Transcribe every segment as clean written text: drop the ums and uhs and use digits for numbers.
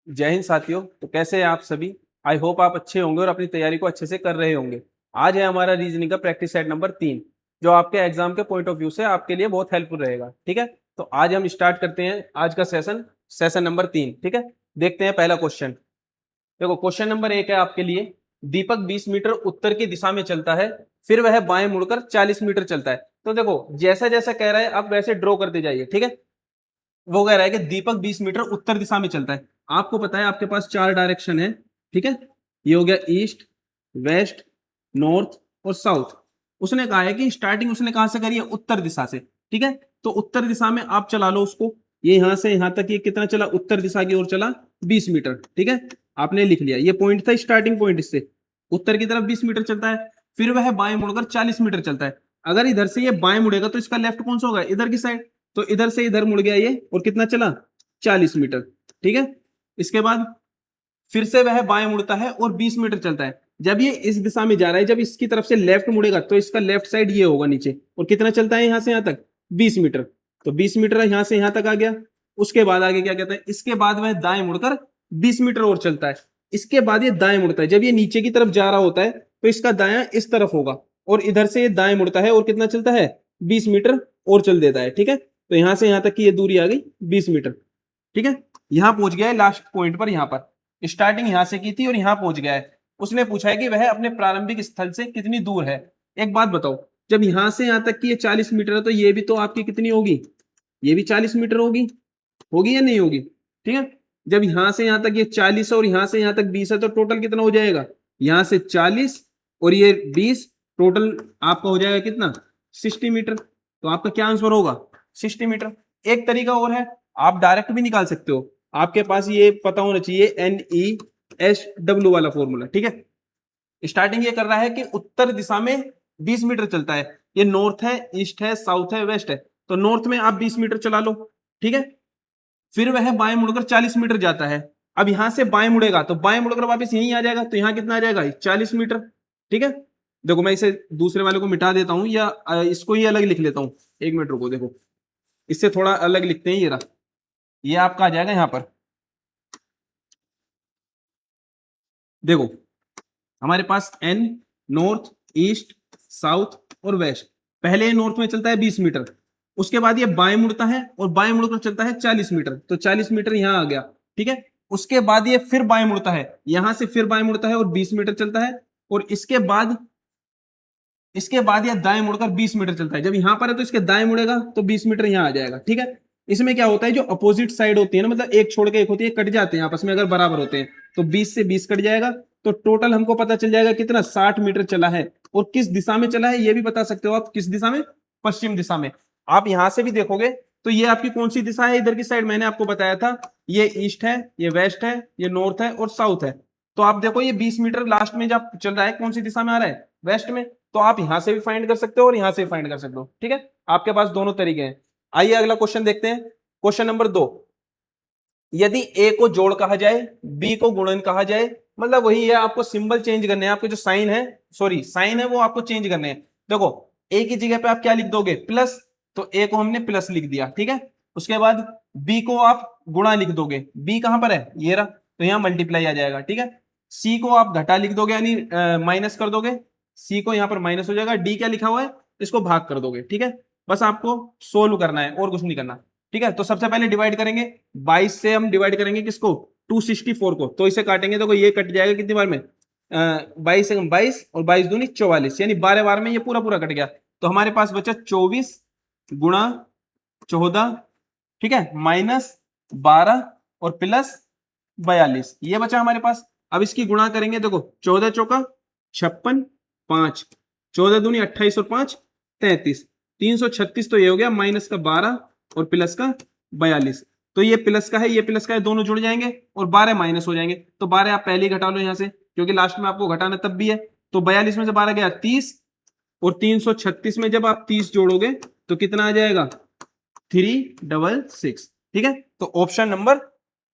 जय हिंद साथियों। तो कैसे हैं आप सभी। आई होप आप अच्छे होंगे और अपनी तैयारी को अच्छे से कर रहे होंगे। आज है हमारा रीजनिंग का प्रैक्टिस सेट नंबर 3, जो आपके एग्जाम के पॉइंट ऑफ व्यू से आपके लिए बहुत हेल्पफुल रहेगा। ठीक है, तो आज हम स्टार्ट करते हैं आज का सेशन नंबर 3। ठीक है, देखते हैं पहला क्वेश्चन। देखो क्वेश्चन नंबर 1 है आपके लिए। दीपक 20 मीटर उत्तर की दिशा में चलता है, फिर वह बाएं मुड़कर 40 मीटर चलता है। तो देखो जैसा जैसा कह रहा है आप वैसे ड्रॉ करते जाइए। ठीक है, वो कह रहा है कि दीपक 20 मीटर उत्तर दिशा में चलता है। आपको पता है आपके पास 4 डायरेक्शन है। ठीक है, ये हो गया ईस्ट, वेस्ट, नॉर्थ और साउथ। उसने कहा है कि स्टार्टिंग उसने कहां से करी है, उत्तर दिशा से। ठीक है, तो उत्तर दिशा में आप चला लो उसको। ये यहां से यहां तक ये कितना चला, उत्तर दिशा की ओर चला 20 मीटर। ठीक है, आपने लिख लिया, ये पॉइंट था स्टार्टिंग पॉइंट, इससे उत्तर की तरफ 20 मीटर चलता है। फिर वह बाएं मुड़कर 40 मीटर चलता है। अगर इधर से ये बाएं मुड़ेगा तो इसका लेफ्ट कौन सा होगा, इधर की साइड। तो इधर से इधर मुड़ गया ये, और कितना चला, 40 मीटर। ठीक है, इसके बाद फिर से वह बाएं मुड़ता है और 20 मीटर चलता है। जब ये इस दिशा में जा रहा है, जब इसकी तरफ से लेफ्ट मुड़ेगा तो इसका लेफ्ट साइड ये होगा नीचे, और कितना चलता है यहां से यहां तक, 20 मीटर। तो 20 मीटर यहां से यहां तक आ गया। उसके बाद आगे क्या कहता है, इसके बाद वह दाएं मुड़कर 20 मीटर और चलता है। इसके बाद ये दाएं मुड़ता है। जब ये नीचे की तरफ जा रहा होता है तो इसका दायां इस तरफ होगा, और इधर से ये दाएं मुड़ता है और कितना चलता है, 20 मीटर और चल देता है। ठीक है, तो यहां से यहां तक की ये दूरी आ गई 20 मीटर। ठीक है, यहां पहुंच गया है लास्ट पॉइंट पर। यहां पर स्टार्टिंग यहां से की थी और यहां पहुंच गया है। उसने पूछा है कि वह अपने प्रारंभिक स्थल से कितनी दूर है। एक बात बताओ, जब यहां से यहां तक की ये 40 मीटर है तो ये भी तो आपकी कितनी होगी, ये भी 40 मीटर होगी। होगी या नहीं होगी। ठीक है, जब यहां से यहां तक ये 40 है और यहां से यहां तक 20 है तो टोटल कितना हो जाएगा, यहां से 40 और ये 20, टोटल आपका हो जाएगा कितना, 60 मीटर। तो आपका क्या आंसर होगा, 60 मीटर। एक तरीका और है, आप डायरेक्ट भी निकाल सकते हो। आपके पास ये पता होना चाहिए NESW वाला फॉर्मूला। ठीक है, स्टार्टिंग ये कर रहा है कि उत्तर दिशा में 20 मीटर चलता है। ये नॉर्थ है, ईस्ट है, साउथ है, वेस्ट है। तो नॉर्थ में आप 20 मीटर चला लो। ठीक है, फिर वह बाएं मुड़कर 40 मीटर जाता है। अब यहां से बाएं मुड़ेगा तो बाएं मुड़कर वापस यहीं आ जाएगा, तो यहां कितना आ जाएगा, 40 मीटर। ठीक है, देखो मैं इसे दूसरे वाले को मिटा देता हूं, या इसको ही अलग लिख लेता हूं। एक मिनट रुको, देखो इससे थोड़ा अलग लिखते हैं। ये रहा, ये आपका आ जाएगा यहां पर। देखो हमारे पास एन, नॉर्थ, ईस्ट, साउथ और वेस्ट। पहले नॉर्थ में चलता है 20 मीटर, उसके बाद ये बाएं मुड़ता है और बाएं मुड़कर चलता है 40 मीटर, तो 40 मीटर यहां आ गया। ठीक है, उसके बाद ये फिर बाएं मुड़ता है, यहां से फिर बाएं मुड़ता है और 20 मीटर चलता है। और इसके बाद ये दाएं मुड़कर 20 मीटर चलता है। जब यहां पर है तो इसके दाएं मुड़ेगा तो 20 मीटर यहां आ जाएगा। ठीक है, इसमें क्या होता है, जो अपोजिट साइड होती है ना, मतलब एक छोड़ के एक होती है, कट जाते हैं आपस में अगर बराबर होते हैं, तो 20 से 20 कट जाएगा। तो टोटल हमको पता चल जाएगा कितना, 60 मीटर चला है। और किस दिशा में चला है ये भी बता सकते हो आप, किस दिशा में, पश्चिम दिशा में। आप यहां से भी देखोगे तो ये आपकी कौन सी दिशा है, इधर की साइड मैंने आपको बताया था, ये ईस्ट है, ये वेस्ट है, ये नॉर्थ है और साउथ है। तो आप देखो ये 20 मीटर लास्ट में जब चल रहा है कौन सी दिशा में आ रहा है, वेस्ट में। तो आप यहां से भी फाइंड कर सकते हो और यहां से भी फाइंड कर सकते हो। ठीक है, आपके पास दोनों तरीके हैं। आइए अगला क्वेश्चन देखते हैं। क्वेश्चन नंबर 2, यदि ए को जोड़ कहा जाए, बी को गुणन कहा जाए, मतलब वही है, आपको सिंबल चेंज करने हैं, आपके जो साइन है, सॉरी साइन है वो आपको चेंज करने हैं। देखो ए की जगह पे आप क्या लिख दोगे, प्लस, तो ए को हमने प्लस लिख दिया। ठीक है, उसके बाद बी को आप गुणा लिख दोगे, बी कहां पर है, ये रहा, तो यहां मल्टीप्लाई आ जाएगा। ठीक है, सी को आप घटा लिख दोगे, यानी माइनस कर दोगे, सी को यहां पर माइनस हो जाएगा। डी क्या लिखा हुआ है, इसको भाग कर दोगे। ठीक है, बस आपको सोल्व करना है और कुछ नहीं करना। ठीक है, तो सबसे पहले डिवाइड करेंगे, 22 से हम डिवाइड करेंगे किसको, 264 को। तो इसे काटेंगे तो ये कट जाएगा कितनी बार में, 22 से 22 और 22 दूनी 44, यानी 12 बार में ये पूरा पूरा कट गया। तो हमारे पास बचा 24 गुणा 14, ठीक है, माइनस 12 और प्लस 42, ये बचा हमारे पास। अब इसकी गुणा करेंगे, देखो 14 चौका 56, 5, 14 दूनी 28 और 5 33, 336। तो ये हो गया माइनस का 12 और प्लस का 42। तो ये प्लस का है, ये प्लस का है, दोनों जुड़ जाएंगे और 12 माइनस हो जाएंगे। तो 12 आप पहले ही घटा लो यहां से, क्योंकि लास्ट में आपको घटाना तब भी है। तो 42 में से 12 गया 30, और 336 में जब आप 30 जोड़ोगे तो कितना आ जाएगा, 366। ठीक है, तो ऑप्शन नंबर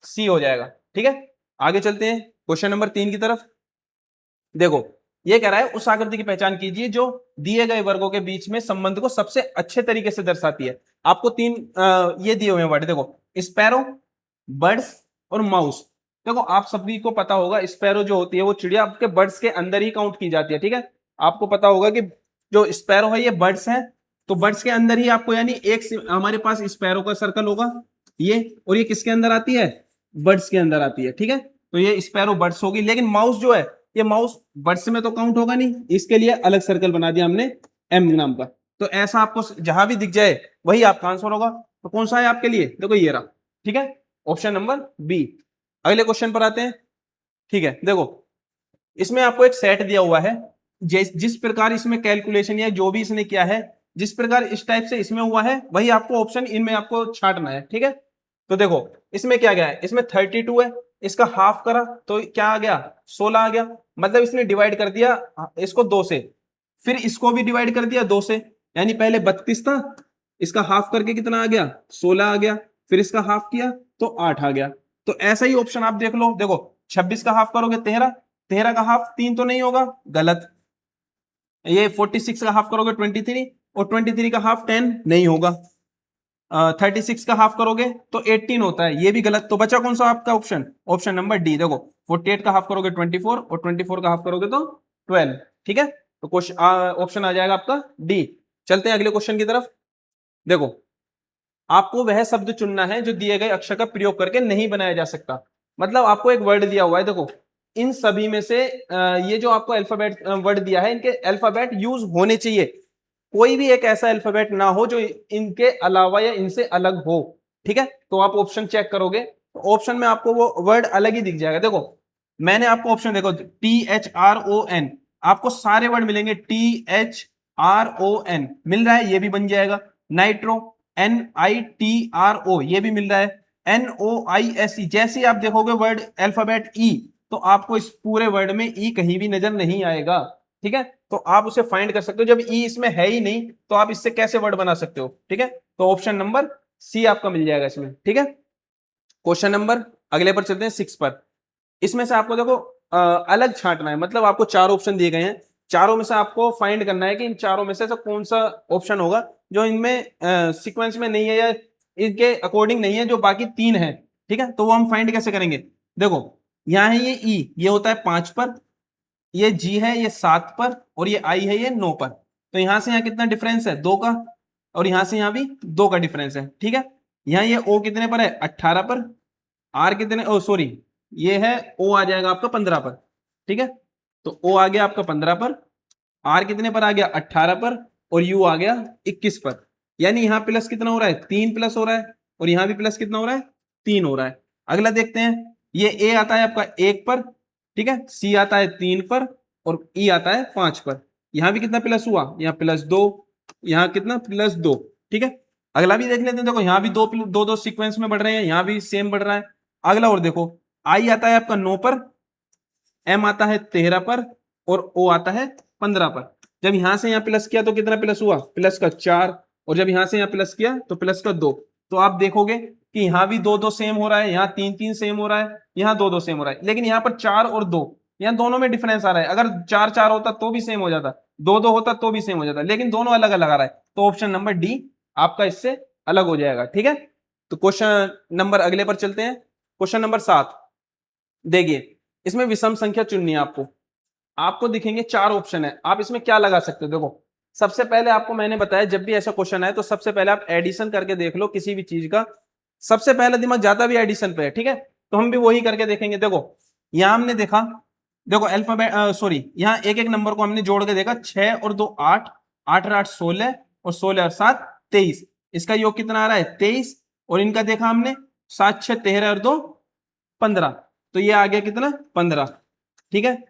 सी हो जाएगा। ठीक है, आगे चलते हैं क्वेश्चन नंबर 3 की तरफ। देखो ये कह रहा है, उस आकृति की पहचान कीजिए जो दिए गए वर्गों के बीच में संबंध को सबसे अच्छे तरीके से दर्शाती है। आपको तीन ये दिए हुए हैं वर्ड, देखो स्पैरो, बर्ड्स और माउस। देखो आप सभी को पता होगा स्पैरो जो होती है वो चिड़िया आपके बर्ड्स के अंदर ही काउंट की जाती है, ठीक है। आपको पता होगा कि जो स्पैरो है ये बर्ड्स है, तो बर्ड्स के अंदर ही आपको यानी एक हमारे पास स्पैरो का सर्कल होगा ये, और ये किसके अंदर आती है, बर्ड्स के अंदर आती है, ठीक है। तो ये स्पैरो बर्ड्स होगी, लेकिन माउस जो है ये माउस बर्ड्स में तो काउंट होगा नहीं, इसके लिए अलग सर्कल बना दिया हमने एम नाम का। तो ऐसा आपको जहां भी दिख जाए वही आपका आंसर होगा। तो कौन सा है आपके लिए, देखो ये रहा, ठीक है, ऑप्शन नंबर बी। अगले क्वेश्चन पर आते हैं, ठीक है। देखो इसमें आपको एक सेट दिया हुआ है, जिस प्रकार इसमें कैलकुलेशन या जो भी इसने किया है, जिस प्रकार इस टाइप से इसमें हुआ है वही आपको ऑप्शन इनमें आपको छांटना है, ठीक है। तो देखो इसमें क्या गया है, इसमें 32 है, इसका हाफ करा तो क्या आ गया, 16 आ गया। मतलब इसने डिवाइड कर दिया इसको 2 से, फिर इसको भी डिवाइड कर दिया 2 से, यानी पहले 32 था, इसका हाफ करके कितना आ गया, 16 आ गया, फिर इसका हाफ किया तो 8 आ गया। तो ऐसा ही ऑप्शन आप देख लो, देखो 26 का हाफ करोगे 13, 13 का हाफ 3 तो नहीं होगा, गलत। ये 46 का हाफ करोगे 23, और 23 का हाफ 10 नहीं होगा। 36 का हाफ करोगे तो 18 होता है, ये भी गलत। तो बचा कौन सा आपका ऑप्शन, ऑप्शन नंबर डी। देखो 48 का हाफ करोगे 24, और 24 का हाफ करोगे तो 12, ठीक है। तो क्वेश्चन ऑप्शन आ जाएगा आपका डी। चलते हैं अगले क्वेश्चन की तरफ। देखो आपको वह शब्द चुनना है जो दिए गए अक्षर का प्रयोग करके नहीं बनाया जा सकता। मतलब आपको एक वर्ड दिया हुआ है, देखो इन सभी में से ये जो आपको अल्फाबेट वर्ड दिया है, इनके अल्फाबेट यूज होने चाहिए, कोई भी एक ऐसा अल्फाबेट ना हो जो इनके अलावा या इनसे अलग हो, ठीक है। तो आप ऑप्शन चेक करोगे तो ऑप्शन में आपको वो वर्ड अलग ही दिख जाएगा। देखो मैंने आपको ऑप्शन, देखो THRON, आपको सारे वर्ड मिलेंगे, THRON मिल रहा है, ये भी बन जाएगा। नाइट्रो NITRO ये भी मिल रहा है। NOISE जैसे आप देखोगे वर्ड अल्फाबेट E, तो आपको इस पूरे वर्ड में E कहीं भी नजर नहीं आएगा, ठीक है। तो आप उसे फाइंड कर सकते हो, जब ई इसमें है ही नहीं तो आप इससे कैसे वर्ड बना सकते हो, ठीक है। तो ऑप्शन नंबर सी आपका मिल जाएगा इसमें, ठीक है। क्वेश्चन नंबर अगले पर चलते हैं 6 पर। इसमें से आपको देखो अलग छांटना है, मतलब आपको 4 ऑप्शन दिए गए हैं, चारों में से आपको फाइंड करना है कि इन चारों में से ऐसा कौन सा ऑप्शन होगा जो इनमें सीक्वेंस में नहीं है या इनके अकॉर्डिंग नहीं है, जो बाकी 3 है, ठीक है। तो वो हम फाइंड कैसे करेंगे, देखो यहाँ है ये ई, ये होता है 5 पर, ये जी है ये 7 पर, और ये आई है ये 9 पर। तो यहां से यहाँ कितना डिफरेंस है, 2 का, और यहां से यहाँ भी 2 का डिफरेंस है, ठीक है। यहाँ ये ओ कितने पर है, 18 पर, आर कितने, ओ सॉरी ये है ओ आ जाएगा आपका 15 पर, ठीक है। तो ओ आ गया आपका 15 पर, आर कितने पर आ गया 18 पर, और यू आ गया 21 पर। यानी यहाँ प्लस कितना हो रहा है, 3 प्लस हो रहा है, और यहाँ भी प्लस कितना हो रहा है, 3 हो रहा है। अगला देखते हैं, ये ए आता है आपका 1 पर, ठीक है, सी आता है 3 पर, और ई आता है 5 पर। यहाँ भी कितना प्लस हुआ, यहाँ +2, यहाँ कितना +2, ठीक है। अगला भी देख लेते हैं, देखो यहाँ भी दो दो सीक्वेंस में बढ़ रहे हैं, यहाँ भी सेम बढ़ रहा है। अगला और देखो, आई आता है आपका 9 पर, एम आता है 13 पर, और ओ आता है 15 पर। जब यहां से यहाँ प्लस किया तो कितना प्लस हुआ, +4, और जब यहां से यहाँ प्लस किया तो +2। तो आप देखोगे कि यहाँ भी 2 2 सेम हो रहा है, यहाँ 3 3 सेम हो रहा है, यहाँ 2 2 सेम हो रहा है, लेकिन यहाँ पर 4 और 2, यहाँ दोनों में डिफरेंस आ रहा है। अगर 4 4 होता तो भी सेम हो जाता, 2 2 होता तो भी सेम हो जाता, लेकिन दोनों अलग अलग आ रहा है। तो ऑप्शन नंबर डी आपका इससे अलग हो जाएगा, ठीक है। तो क्वेश्चन नंबर अगले पर चलते हैं, क्वेश्चन नंबर 7। देखिए इसमें विषम संख्या चुननी है आपको, आपको दिखेंगे 4 ऑप्शन है, आप इसमें क्या लगा सकते हो। देखो सबसे पहले आपको मैंने बताया जब भी ऐसा क्वेश्चन आए तो सबसे पहले आप एडिशन करके देख लो किसी भी चीज का, सबसे पहले दिमाग जाता भी एडिशन पे है, ठीक है। तो हम भी वही करके देखेंगे। देखो यहां हमने देखा, देखो अल्फाबेट सॉरी यहाँ एक एक नंबर को हमने जोड़ के देखा, 6 और 2 8, 8 और 8 16, और 16 और 7 23, इसका योग कितना आ रहा है 23, और इनका देखा हमने 7 6 13 और 2 15, तो ये आ गया कितना 15, ठीक है।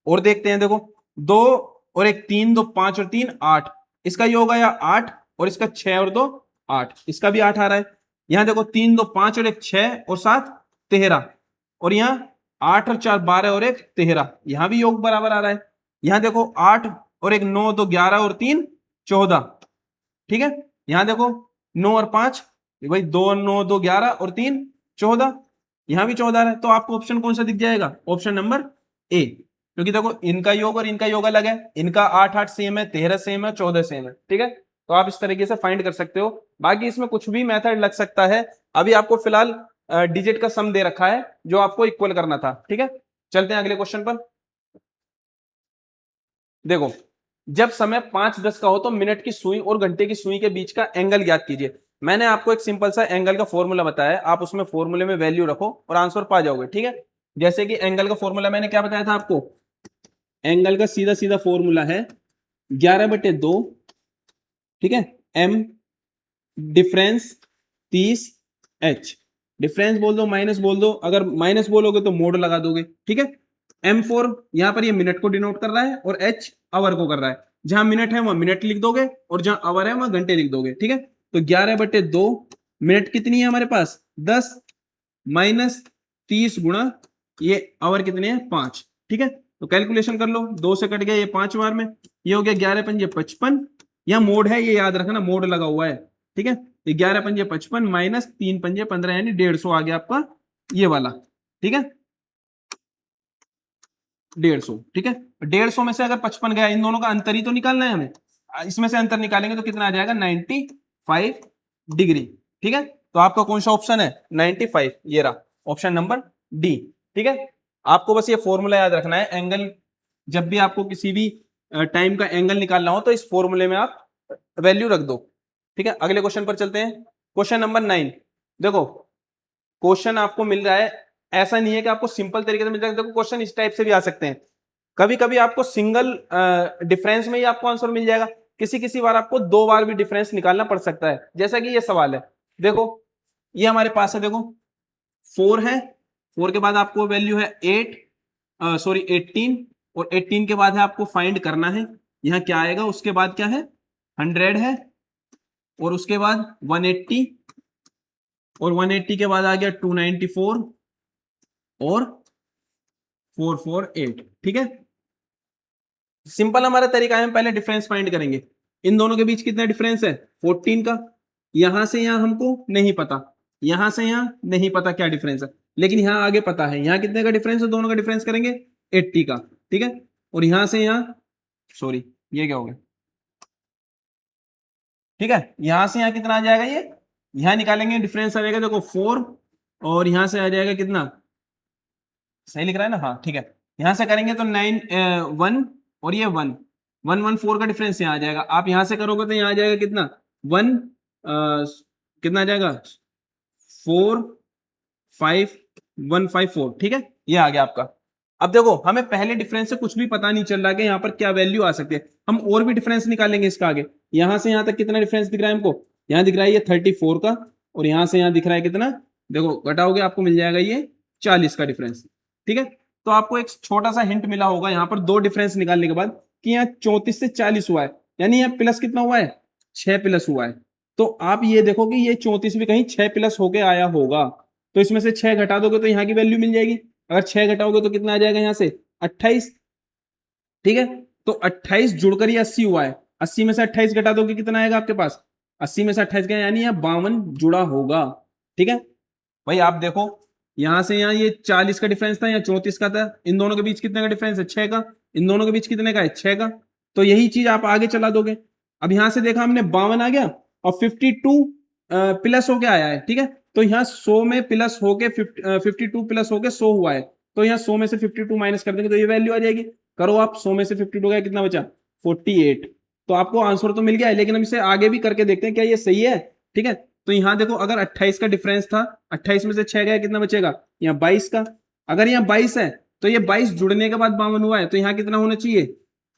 और देखते हैं, देखो 2 और 1 3, 2 5 और 3 8, इसका योग आया 8, और इसका 6 और 2 8, इसका भी 8 आ रहा है। यहाँ देखो 3 2 5 और 1 6 और 7 13, और यहाँ 8 और 4 12 और 1 13, यहाँ भी योग बराबर आ रहा है। यहाँ देखो 8 और 1 9 2 11 और 3 14, ठीक है। यहाँ देखो 9 और 5, भाई 2 9 2 11 और 3 14, यहाँ भी 14 है। तो आपको ऑप्शन कौन सा दिख जाएगा, ऑप्शन नंबर ए, क्योंकि देखो इनका योग और इनका योग अलग है, इनका 8 8 सेम है, 13 सेम है, 14 सेम है, ठीक है। तो आप इस तरीके से फाइंड कर सकते हो, बाकी इसमें कुछ भी मेथड लग सकता है। अभी आपको फिलहाल डिजिट का सम दे रखा है जो आपको इक्वल करना था। ठीक है, चलते हैं अगले क्वेश्चन पर। देखो, जब समय 5:10 का हो तो मिनट की सुई और घंटे की सुई के बीच का एंगल ज्ञात कीजिए। मैंने आपको एक सिंपल सा एंगल का फॉर्मूला बताया है, आप उसमें फॉर्मूले में वैल्यू रखो और आंसर पा जाओगे। ठीक है, जैसे कि एंगल का फॉर्मूला मैंने क्या बताया था आपको, एंगल का सीधा सीधा फॉर्मूला है 11/2, ठीक है, एम डिफरेंस 30 एच। डिफरेंस बोल दो, माइनस बोल दो, अगर माइनस बोलोगे तो मोड लगा दोगे। ठीक है, M4 यहां पर ये मिनट को डिनोट कर रहा है और H आवर को कर रहा है। जहां मिनट है वहां मिनट लिख दोगे और जहां आवर है वहां घंटे लिख दोगे। ठीक है, तो 11/2 मिनट कितनी है हमारे पास 10 माइनस 30 गुणा ये आवर कितने हैं 5। ठीक है, तो कैलकुलेशन कर लो, 2 से कट गया ये 5 बार में, ये हो गया 11×5 = 55। यह मोड है, ये याद रखना मोड लगा हुआ है। ठीक है, 11×55 माइनस 3×15 यानी 150 आ गया आपका ये वाला। ठीक है, 150। ठीक है, 150 में से अगर 55 गया, इन दोनों का अंतर ही तो निकालना है हमें, इसमें से अंतर निकालेंगे तो कितना आ जाएगा 95 डिग्री। ठीक है, तो आपका कौन सा ऑप्शन है 95, ये रहा ऑप्शन नंबर डी। ठीक है, आपको बस ये फॉर्मूला याद रखना है, एंगल जब भी आपको किसी भी टाइम का एंगल निकालना हो तो इस फॉर्मूले में आप वैल्यू रख दो। ठीक है, अगले क्वेश्चन पर चलते हैं। Question number 9। देखो, क्वेश्चन आपको मिल रहा है, ऐसा नहीं है कि आपको सिंपल तरीके से मिल जाएगा। देखो, क्वेश्चन इस टाइप से भी आ सकते हैं, कभी कभी आपको सिंगल डिफरेंस में ही आपको आंसर मिल जाएगा, किसी किसी बार आपको 2 बार भी डिफरेंस निकालना पड़ सकता है। जैसा कि ये सवाल है, देखो ये हमारे पास है, देखो 4 है, 4 के बाद आपको वैल्यू है 18, और 18 के बाद है आपको फाइंड करना है यहाँ क्या आएगा, उसके बाद क्या है 100 है, और उसके बाद 180, और 180 के बाद आ गया 294 और 448। ठीक है, सिंपल हमारा तरीका है, हम पहले डिफरेंस फाइंड करेंगे। इन दोनों के बीच कितना डिफरेंस है 14 का, यहां से यहां हमको नहीं पता, यहां से यहां नहीं पता क्या डिफरेंस है, लेकिन यहां आगे पता है यहां कितने का डिफरेंस है, दोनों का डिफरेंस करेंगे 80 का। ठीक है, और यहां से यहां, सॉरी ये क्या हो गया, ठीक है, यहां से यहां कितना आ जाएगा, ये यहां निकालेंगे डिफरेंस आ जाएगा, देखो 4, और यहां से आ जाएगा कितना, सही लिख रहा है ना, हाँ ठीक है, यहां से करेंगे तो 1 और ये 1 का डिफरेंस यहाँ आ जाएगा। आप यहां से करोगे तो यहाँ आ जाएगा कितना 1, कितना आ जाएगा 45154। ठीक है, ये आ गया आपका। अब देखो, हमें पहले डिफरेंस से कुछ भी पता नहीं चल रहा है कि यहाँ पर क्या वैल्यू आ सकती है, हम और भी डिफरेंस निकालेंगे इसका आगे। यहां से यहां तक कितना डिफरेंस दिख रहा है हमको, यहाँ दिख रहा है ये 34 का, और यहां से यहां दिख रहा है कितना, देखो घटाओगे आपको मिल जाएगा ये 40 का डिफरेंस। ठीक है, तो आपको एक छोटा सा हिंट मिला होगा यहाँ पर दो डिफरेंस निकालने के बाद कि यहाँ 34 से 40 हुआ है, यानी यहाँ प्लस कितना हुआ है 6 प्लस हुआ है। तो आप ये देखो कि ये 34 भी कहीं 6 प्लस होके आया होगा, तो इसमें से 6 घटा दोगे तो यहाँ की वैल्यू मिल जाएगी। अगर 6 घटाओगे तो कितना आ जाएगा यहाँ से 28। ठीक है, तो 28 जुड़कर ये 80 हुआ है, 80 में से 28 घटा दोगे कितना आएगा आपके पास, 80 में से 28 गया, यानी यहाँ 52 जुड़ा होगा। ठीक है भाई, आप देखो यहां से यहां ये 40 का डिफरेंस था, यहाँ 34 का था, इन दोनों के बीच कितने का डिफरेंस है 6 का, इन दोनों के बीच कितने का है 6 का, तो यही चीज आप आगे चला दोगे। अब यहां से देखा हमने 52 आ गया और 52 प्लस होके आया है। ठीक है, तो यहाँ 100 में प्लस होके 52 प्लस होके 100 हुआ है, तो यहाँ 100 में से 52 माइनस कर देंगे तो ये वैल्यू आ जाएगी। करो आप, 100 में से 52 गया कितना बचा 48। तो आपको आंसर तो मिल गया है, लेकिन हम इसे आगे भी करके देखते हैं क्या ये सही है। ठीक है, तो यहां देखो अगर 28 का डिफरेंस था, 28 में से 6 गया कितना बचेगा यहाँ 22 का, अगर यहाँ 22 है तो ये 22 जुड़ने के बाद 52 हुआ है, तो यहाँ कितना होना चाहिए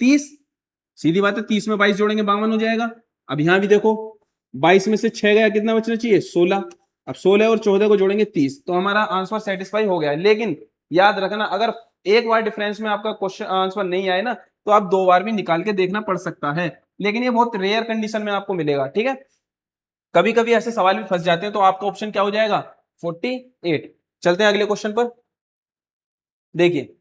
30। सीधी बात है, 30 में 22 जोड़ेंगे 52 हो जाएगा। अब यहां भी देखो 22 में से 6 गया कितना बचना चाहिए 16, अब 16 और 14 को जोड़ेंगे 30, तो हमारा आंसर सेटिस्फाई हो गया है। लेकिन याद रखना, अगर एक बार डिफरेंस में आपका क्वेश्चन आंसर नहीं आए ना, तो आप 2 बार भी निकाल के देखना पड़ सकता है, लेकिन ये बहुत रेयर कंडीशन में आपको मिलेगा। ठीक है, कभी कभी ऐसे सवाल भी फंस जाते हैं, तो आपका ऑप्शन क्या हो जाएगा 48। चलते हैं अगले क्वेश्चन पर। देखिए,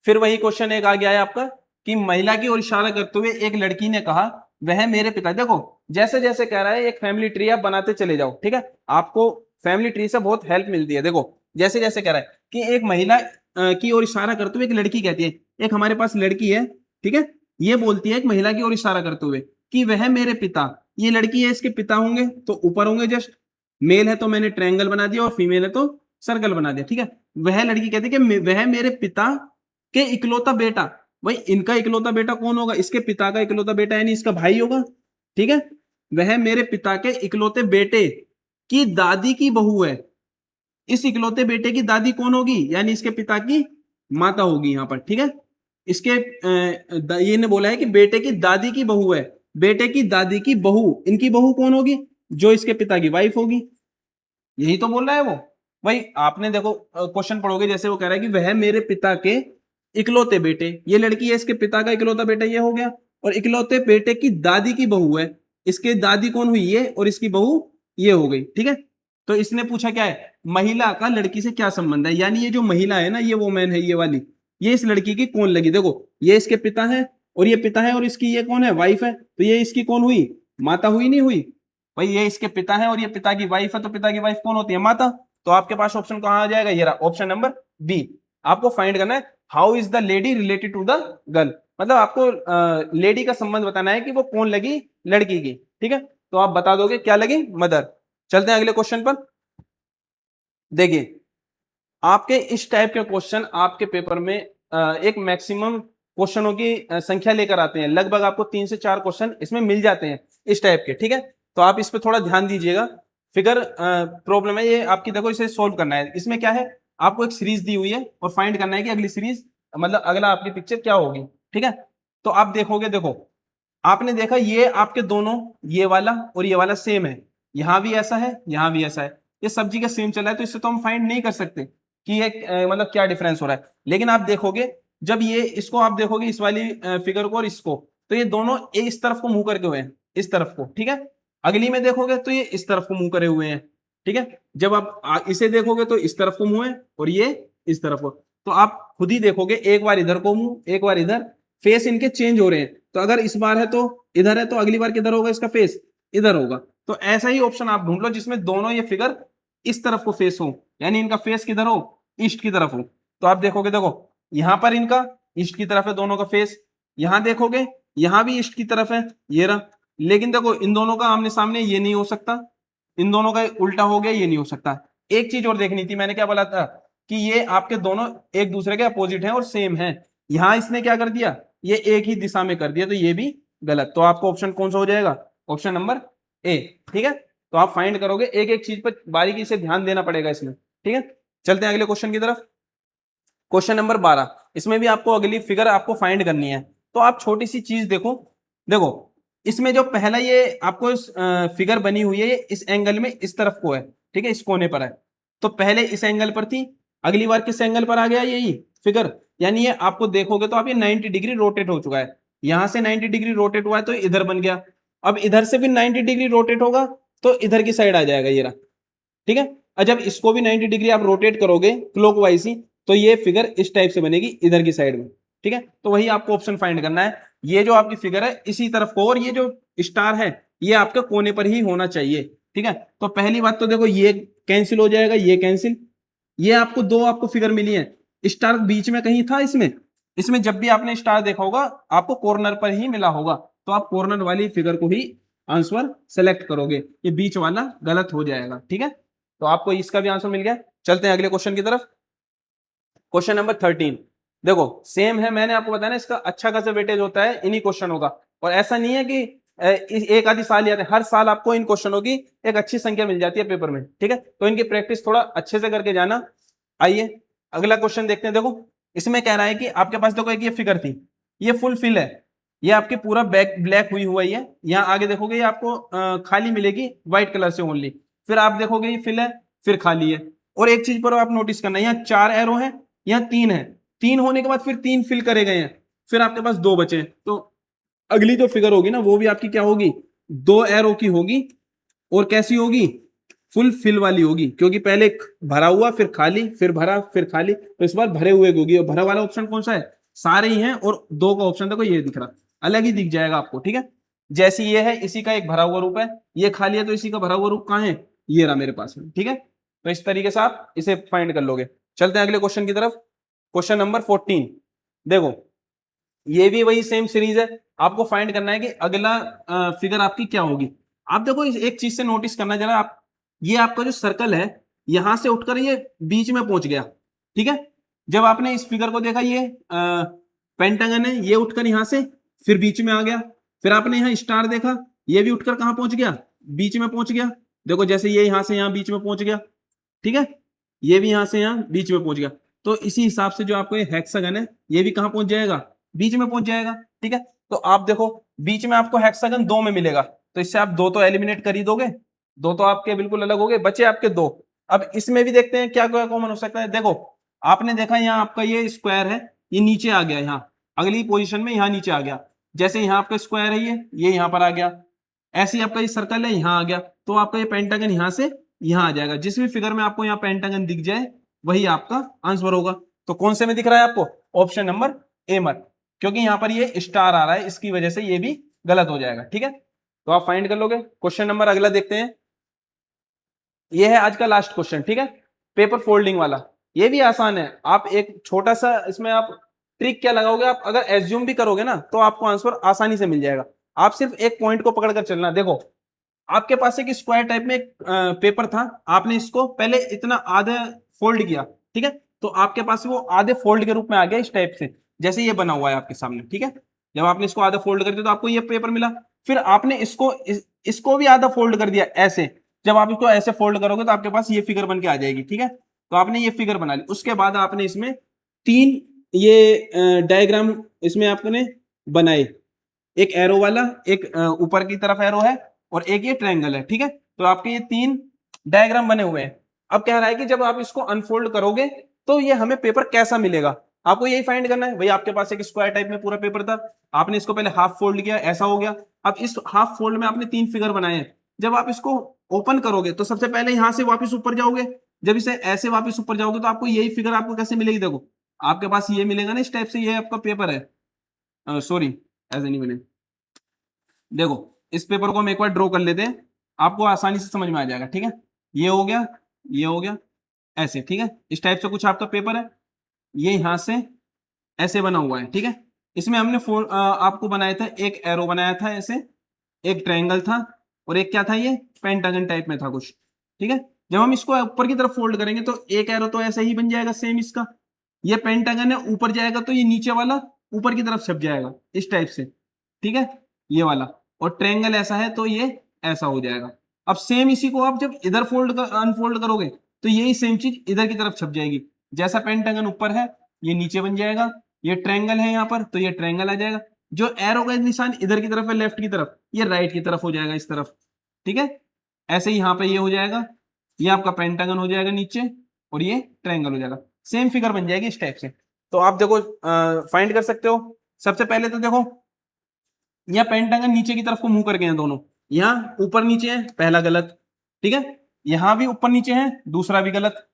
फिर वही क्वेश्चन एक आ गया है आपका कि महिला की ओर इशारा करते हुए एक लड़की ने कहा वह मेरे पिता। देखो, जैसे जैसे कह रहा है एक फैमिली ट्री आप बनाते चले जाओ। ठीक है, आपको फैमिली ट्री से बहुत हेल्प मिलती है। देखो, जैसे जैसे कह रहा है कि एक महिला की ओर इशारा करते हुए एक लड़की कहती है, एक हमारे पास लड़की है, ठीक है, ये बोलती है एक महिला की ओर इशारा करते हुए कि वह मेरे पिता, ये लड़की है इसके पिता होंगे तो ऊपर होंगे जस्ट, मेल है तो मैंने ट्रायंगल बना दिया और फीमेल है तो सर्कल बना दिया, ठीक है। वह लड़की कहती है कि वह मेरे पिता के इकलौता बेटा, भाई इनका इकलौता बेटा कौन होगा, इसके पिता का इकलौता बेटा यानी इसका भाई होगा, ठीक है। वह मेरे पिता के इकलौते बेटे की दादी की बहू है। इस इकलौते बेटे की दादी कौन होगी, यानी इसके पिता की माता होगी यहाँ पर, ठीक है। इसके ये ने बोला है कि बेटे की दादी की बहू है, बेटे की दादी की बहू, इनकी बहू कौन होगी, जो इसके पिता की वाइफ होगी, यही तो बोल रहा है वो। भाई आपने देखो क्वेश्चन पढ़ोगे, जैसे वो कह रहा है कि वह मेरे पिता के इकलौते बेटे, ये लड़की है इसके पिता का इकलौता बेटा, ये हो गया, और इकलौते बेटे की दादी की बहू है, इसके दादी कौन हुई ये, और इसकी बहू ये हो गई, ठीक है। तो इसने पूछा क्या है, महिला का लड़की से क्या संबंध है, यानी ये जो महिला है ना, ये वोमेन है ये वाली, ये इस लड़की की कौन लगी, देखो ये इसके पिता है और ये पिता है, और इसकी ये कौन है, वाइफ है, तो ये इसकी कौन हुई, माता हुई, नहीं हुई। भाई ये इसके पिता है और ये पिता की वाइफ है, तो पिता की वाइफ कौन होती है, माता। तो आपके पास ऑप्शन कहां आ जाएगा, ये रहा ऑप्शन नंबर बी। आपको फाइंड करना है how is the lady related to the girl, मतलब आपको लेडी का संबंध बताना है कि वो कौन लगी लड़की की, ठीक है। तो आप बता दोगे क्या लगी, मदर। चलते हैं अगले क्वेश्चन पर। देखिए आपके इस टाइप के क्वेश्चन आपके पेपर में एक मैक्सिमम क्वेश्चनों की संख्या लेकर आते हैं, लगभग आपको 3 से 4 क्वेश्चन इसमें मिल जाते हैं इस टाइप के, ठीक है। तो आप इस पे थोड़ा ध्यान दीजिएगा। फिगर प्रॉब्लम है ये आपकी, देखो इसे सोल्व करना है। इसमें क्या है, आपको एक सीरीज दी हुई है और फाइंड करना है कि अगली सीरीज मतलब अगला आपकी पिक्चर क्या होगी, ठीक है। तो आप देखोगे, देखो आपने देखा ये आपके दोनों, ये वाला और ये वाला सेम है, यहां भी ऐसा है यहां भी ऐसा है, ये सब्जी का सेम चला है, तो इससे तो हम फाइंड नहीं कर सकते कि ये मतलब क्या डिफरेंस हो रहा है। लेकिन आप देखोगे जब ये इसको आप देखोगे इस वाली फिगर को और इसको, तो ये दोनों इस तरफ को मुंह करके हुए हैं, इस तरफ को, ठीक है। अगली में देखोगे तो ये इस तरफ को मुंह करे हुए हैं, ठीक है। जब आप इसे देखोगे तो इस तरफ को मुंह है और ये इस तरफ को, तो आप खुद ही देखोगे एक बार इधर को मुंह एक बार इधर, फेस इनके चेंज हो रहे हैं। तो अगर इस बार है तो इधर है, तो अगली बार किधर होगा, इसका फेस इधर होगा। तो ऐसा ही ऑप्शन आप ढूंढ लो जिसमें दोनों ये फिगर इस तरफ को फेस हो, यानी इनका फेस किधर हो, ईस्ट की तरफ हो। तो आप देखोगे, देखो यहां पर इनका ईस्ट की तरफ है दोनों का फेस, यहां देखोगे यहां भी ईस्ट की तरफ है, ये रहा। लेकिन देखो इन दोनों का आमने सामने ये नहीं हो सकता, इन दोनों का उल्टा हो गया, ये नहीं हो सकता। एक चीज और देखनी थी, मैंने क्या बोला था कि ये आपके दोनों एक दूसरे के अपोजिट हैं और सेम हैं। यहां इसने क्या कर दिया, ये एक ही दिशा में कर दिया, तो ये भी गलत। तो आपको ऑप्शन कौन सा हो जाएगा, ऑप्शन नंबर ए, ठीक है। तो आप फाइंड करोगे, एक एक चीज पर बारीकी से ध्यान देना पड़ेगा इसमें, ठीक है। चलते हैं अगले क्वेश्चन की तरफ। क्वेश्चन नंबर 12, इसमें भी आपको अगली फिगर आपको फाइंड करनी है। तो आप छोटी सी चीज देखो, देखो इसमें जो पहला ये आपको फिगर बनी हुई है, ये इस एंगल में इस तरफ को है, ठीक है, इस कोने पर है। तो पहले इस एंगल पर थी, अगली बार किस एंगल पर आ गया यही फिगर, यानी ये आपको देखोगे तो आप ये 90 डिग्री रोटेट हो चुका है। यहां से 90 डिग्री रोटेट हुआ है तो इधर बन गया। अब इधर से फिर 90 डिग्री रोटेट होगा तो इधर की साइड आ जाएगा ये रहा, ठीक है। और जब इसको भी 90 डिग्री आप रोटेट करोगे क्लॉकवाइज ही, तो ये फिगर इस टाइप से बनेगी इधर की साइड में, ठीक है। तो वही आपको ऑप्शन फाइंड करना है, ये जो आपकी फिगर है इसी तरफ को, और ये जो स्टार है ये आपके कोने पर ही होना चाहिए, ठीक है। तो पहली बात तो देखो ये कैंसिल हो जाएगा, ये कैंसिल, ये आपको दो आपको फिगर मिली है, स्टार बीच में कहीं था इसमें, इसमें जब भी आपने स्टार देखा होगा आपको कॉर्नर पर ही मिला होगा, तो आप कॉर्नर वाली फिगर को ही आंसर सेलेक्ट करोगे, ये बीच वाला गलत हो जाएगा, ठीक है। तो आपको इसका भी आंसर मिल गया। चलते हैं अगले क्वेश्चन की तरफ। क्वेश्चन नंबर 13, देखो सेम है, मैंने आपको बताया ना इसका अच्छा खासा वेटेज होता है इन्हीं क्वेश्चनों का, और ऐसा नहीं है कि एक आधी साल ही आते हैं, हर साल आपको इन क्वेश्चनों की एक अच्छी संख्या मिल जाती है पेपर में, ठीक है। तो इनकी प्रैक्टिस थोड़ा अच्छे से करके जाना। आइए अगला क्वेश्चन देखते हैं। देखो इसमें कह रहा है कि आपके पास देखो एक ये फिगर थी, ये फुल फिल है, ये आपके पूरा बैक ब्लैक हुई हुआ है, यहाँ आगे देखोगे ये आपको खाली मिलेगी व्हाइट कलर से ओनली, फिर आप देखोगे ये फिल है फिर खाली है। और एक चीज पर आप नोटिस करना, यहाँ 4 एरो है, यहाँ 3 है, 3 होने के बाद फिर 3 फिल करे गए हैं, फिर आपके पास 2 बचे। तो अगली जो फिगर होगी ना वो भी आपकी क्या होगी, 2 एरो की होगी, और कैसी होगी, फुल फिल वाली होगी, क्योंकि पहले भरा हुआ फिर खाली फिर भरा फिर खाली, तो इस बार भरे हुए होगी। और भरा वाला ऑप्शन कौन सा है, सारे ही हैं, और 2 का ऑप्शन देखो ये दिख रहा, अलग ही दिख जाएगा आपको, ठीक है। जैसी ये है इसी का एक भरा हुआ रूप है, ये खाली है तो इसी का भरा हुआ रूप कहाँ है, ये रहा मेरे पास में, ठीक है। तो इस तरीके से आप इसे फाइंड कर लोगे। चलते हैं अगले क्वेश्चन की तरफ। क्वेश्चन नंबर 14, देखो ये भी वही सेम सीरीज है, आपको फाइंड करना है कि अगला फिगर आपकी क्या होगी। आप देखो एक चीज से नोटिस करना जरा, आप ये आपका जो सर्कल है यहां से उठकर ये बीच में पहुंच गया, ठीक है। जब आपने इस फिगर को देखा, ये पेंटागन है, ये उठकर यहां से फिर बीच में आ गया। फिर आपने यहाँ स्टार देखा, ये भी उठकर कहां पहुंच गया, बीच में पहुंच गया। देखो जैसे ये यहां से यहां बीच में पहुंच गया, ठीक है, ये भी यहां से यहां बीच में पहुंच गया। तो इसी हिसाब से जो आपको ये हेक्सागन है, ये भी कहां पहुंच जाएगा, बीच में पहुंच जाएगा, ठीक है। तो आप देखो बीच में आपको हेक्सागन 2 में मिलेगा, तो इससे आप 2 तो एलिमिनेट कर ही दोगे, 2 तो आपके बिल्कुल अलग हो गए, बचे आपके 2। अब इसमें भी देखते हैं क्या क्या कॉमन हो सकता है। देखो आपने देखा यहाँ आपका ये स्क्वायर है, ये नीचे आ गया, यहाँ अगली पोजीशन में यहाँ नीचे आ गया। जैसे यहाँ आपका स्क्वायर है, ये यहाँ पर आ गया। ऐसे ही आपका ये सर्कल है, यहाँ आ गया। तो आपका ये पेंटागन यहाँ से यहाँ आ जाएगा। जिस भी फिगर में आपको यहाँ पेंटागन दिख जाए वही आपका आंसर होगा। तो कौन से में दिख रहा है आपको, ऑप्शन नंबर ए मत, क्योंकि यहाँ पर ये स्टार आ रहा है, इसकी वजह से ये भी गलत हो जाएगा, ठीक है। तो आप फाइंड कर लोगे। क्वेश्चन नंबर अगला देखते हैं। ये है आज का लास्ट क्वेश्चन, ठीक है, पेपर फोल्डिंग वाला। ये भी आसान है। आप एक छोटा सा इसमें आप ट्रिक क्या लगाओगे, आप अगर एज्यूम भी करोगे ना तो आपको आंसर आसानी से मिल जाएगा। आप सिर्फ एक पॉइंट को पकड़ कर चलना। देखो आपके पास एक स्क्वायर टाइप में एक पेपर था, आपने इसको पहले इतना आधे फोल्ड किया, ठीक है, तो आपके पास वो आधे फोल्ड के रूप में आ गया इस टाइप से, जैसे ये बना हुआ है आपके सामने, ठीक है। जब आपने इसको आधा फोल्ड कर दिया तो आपको ये पेपर मिला। फिर आपने इसको भी आधा फोल्ड कर दिया ऐसे। जब आप इसको ऐसे फोल्ड करोगे तो आपके पास ये फिगर बन के आ जाएगी, ठीक है। तो आपने ये फिगर बना ली। उसके बाद आपने इसमें 3 ये डायग्राम इसमें आपने बनाए, एक एरो वाला, एक ऊपर की तरफ एरो है, और एक ये ट्रायंगल है, ठीक है। तो आपके ये 3 डायग्राम बने हुए हैं। अब कह रहा है कि जब आप इसको अनफोल्ड करोगे तो ये हमें पेपर कैसा मिलेगा, आपको यही फाइंड करना है। भाई आपके पास एक स्क्वायर टाइप में पूरा पेपर था, आपने इसको पहले हाफ फोल्ड किया, ऐसा हो गया। अब इस हाफ फोल्ड में आपने 3 फिगर बनाए हैं। जब आप इसको ओपन करोगे तो सबसे पहले यहां से वापस ऊपर जाओगे। जब इसे ऐसे वापस ऊपर जाओगे तो आपको यही फिगर आपको कैसे मिलेगी, देखो आपके पास ये मिलेगा ना इस टाइप से, ये आपका पेपर है। सॉरी, ऐसे नहीं बने। देखो इस पेपर को हम एक बार ड्रॉ कर लेते हैं, आपको आसानी से समझ में आ जाएगा, ठीक है। ये हो गया, ये हो गया, ऐसे, ठीक है। इस टाइप से कुछ आपका पेपर है, ये यहां से ऐसे बना हुआ है, ठीक है। इसमें हमने आपको बनाया था, एक एरो बनाया था ऐसे, एक ट्रायंगल था, और एक क्या था, ये पेंटागन टाइप में था कुछ, ठीक है। जब हम इसको ऊपर की तरफ फोल्ड करेंगे तो एक एरो तो ऐसे ही बन जाएगा सेम इसका। ये पेंटागन है, ऊपर जाएगा तो ये नीचे वाला ऊपर की तरफ छप जाएगा इस टाइप से, ठीक है, ये वाला। और ट्रायंगल ऐसा है तो ये ऐसा हो जाएगा। अब सेम इसी को आप जब इधर अनफोल्ड करोगे तो यही सेम चीज इधर की तरफ छप जाएगी। जैसा पेंटागन ऊपर है ये नीचे बन जाएगा, ये ट्रायंगल है यहाँ पर तो ये ट्रायंगल आ जाएगा। जो एरो का निशान इधर की तरफ है लेफ्ट की तरफ, ये राइट की तरफ हो जाएगा इस तरफ, ठीक है। ऐसे ही यहाँ पे ये हो जाएगा, ये आपका पेंटागन हो जाएगा नीचे, और ये ट्रायंगल हो जाएगा। सेम फिगर बन जाएगी इस टाइप से। तो आप देखो फाइंड कर सकते हो। सबसे पहले तो देखो यहाँ पेंटागन नीचे की तरफ को मुंह करके हैं दोनों, यहाँ ऊपर नीचे है, पहला गलत, ठीक है। यहाँ भी ऊपर नीचे है, दूसरा भी गलत।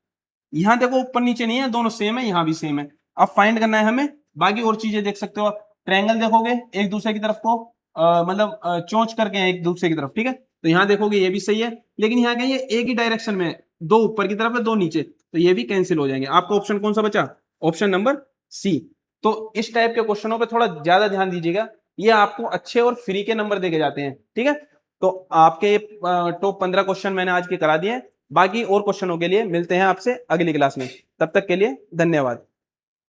यहाँ देखो ऊपर नीचे नहीं है, दोनों सेम है, यहाँ भी सेम है। अब फाइंड करना है हमें, बाकी और चीजें देख सकते हो आप। ट्रायंगल देखोगे एक दूसरे की तरफ को मतलब चोंच करके हैं एक दूसरे की तरफ, ठीक है। तो यहाँ देखोगे ये भी सही है, लेकिन यहाँ क्या ये एक ही डायरेक्शन में है, 2 ऊपर की तरफ है 2 नीचे, तो ये भी कैंसिल हो जाएंगे। आपका ऑप्शन कौन सा बचा, ऑप्शन नंबर सी। तो इस टाइप के क्वेश्चनों पे थोड़ा ज्यादा ध्यान दीजिएगा, ये आपको अच्छे और फ्री के नंबर देके जाते हैं, ठीक है। तो आपके टॉप 15 क्वेश्चन मैंने आज के करा दिए। बाकी और क्वेश्चनों के लिए मिलते हैं आपसे अगली क्लास में, तब तक के लिए धन्यवाद।